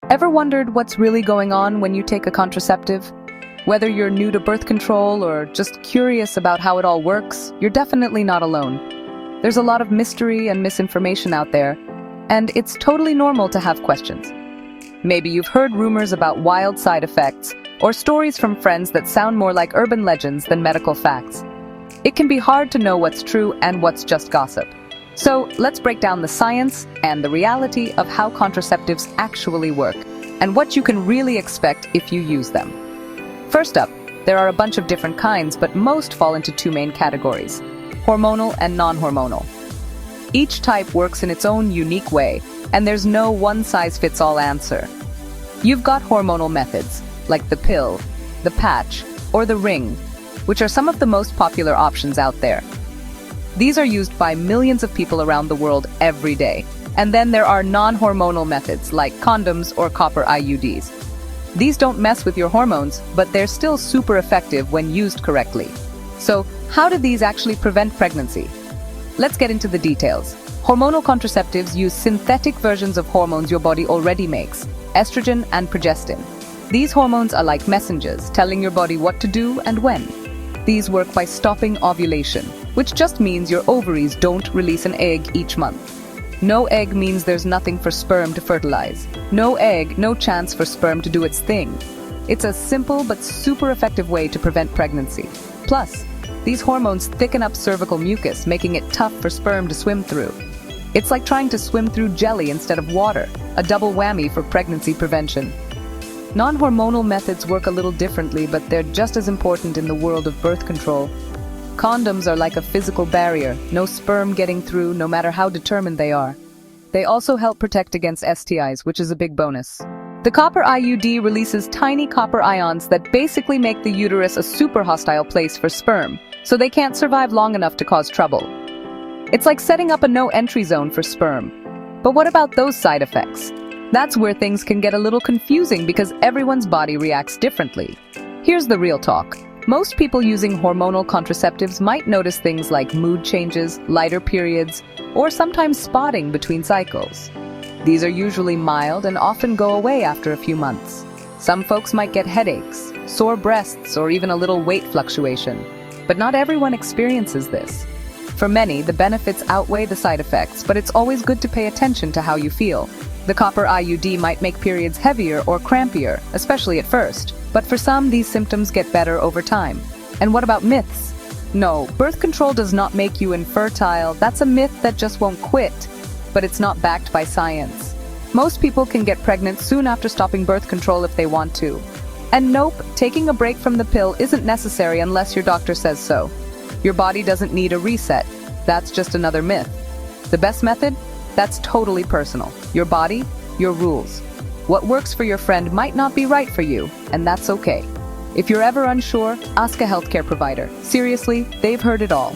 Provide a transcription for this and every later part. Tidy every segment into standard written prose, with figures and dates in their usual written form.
Ever wondered what's really going on when you take a contraceptive? Whether you're new to birth control or just curious about how it all works, you're definitely not alone. There's a lot of mystery and misinformation out there, and it's totally normal to have questions. Maybe you've heard rumors about wild side effects or stories from friends that sound more like urban legends than medical facts. It can be hard to know what's true and what's just gossip. So let's break down the science and the reality of how contraceptives actually work and what you can really expect if you use them. First up, there are a bunch of different kinds, but most fall into two main categories: hormonal and non-hormonal. Each type works in its own unique way, and there's no one-size-fits-all answer. You've got hormonal methods, like the pill, the patch, or the ring, which are some of the most popular options out there. These are used by millions of people around the world every day. And then there are non-hormonal methods, like condoms or copper IUDs. These don't mess with your hormones, but they're still super effective when used correctly. So, how do these actually prevent pregnancy? Let's get into the details. Hormonal contraceptives use synthetic versions of hormones your body already makes, estrogen and progestin. These hormones are like messengers, telling your body what to do and when. These work by stopping ovulation, which just means your ovaries don't release an egg each month. No egg means there's nothing for sperm to fertilize. No egg, no chance for sperm to do its thing. It's a simple but super effective way to prevent pregnancy. Plus, these hormones thicken up cervical mucus, making it tough for sperm to swim through. It's like trying to swim through jelly instead of water, a double whammy for pregnancy prevention. Non-hormonal methods work a little differently, but they're just as important in the world of birth control. Condoms are like a physical barrier, no sperm getting through, no matter how determined they are. They also help protect against STIs, which is a big bonus. The copper IUD releases tiny copper ions that basically make the uterus a super hostile place for sperm, so they can't survive long enough to cause trouble. It's like setting up a no-entry zone for sperm. But what about those side effects? That's where things can get a little confusing because everyone's body reacts differently. Here's the real talk. Most people using hormonal contraceptives might notice things like mood changes, lighter periods, or sometimes spotting between cycles. These are usually mild and often go away after a few months. Some folks might get headaches, sore breasts, or even a little weight fluctuation. But not everyone experiences this. For many, the benefits outweigh the side effects, but it's always good to pay attention to how you feel. The copper IUD might make periods heavier or crampier, especially at first. But for some, these symptoms get better over time. And what about myths? No, birth control does not make you infertile. That's a myth that just won't quit. But it's not backed by science. Most people can get pregnant soon after stopping birth control if they want to. And nope, taking a break from the pill isn't necessary unless your doctor says so. Your body doesn't need a reset. That's just another myth. The best method? That's totally personal. Your body, your rules. What works for your friend might not be right for you, and that's okay. If you're ever unsure, ask a healthcare provider. Seriously, they've heard it all.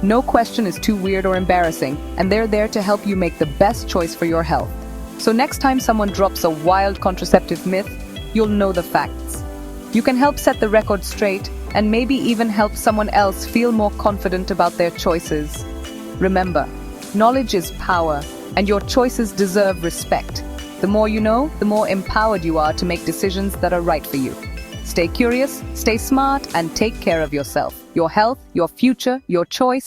No question is too weird or embarrassing, and they're there to help you make the best choice for your health. So next time someone drops a wild contraceptive myth, you'll know the facts. You can help set the record straight, and maybe even help someone else feel more confident about their choices. Remember, knowledge is power, and your choices deserve respect. The more you know, the more empowered you are to make decisions that are right for you. Stay curious, stay smart, and take care of yourself, your health, your future, your choice.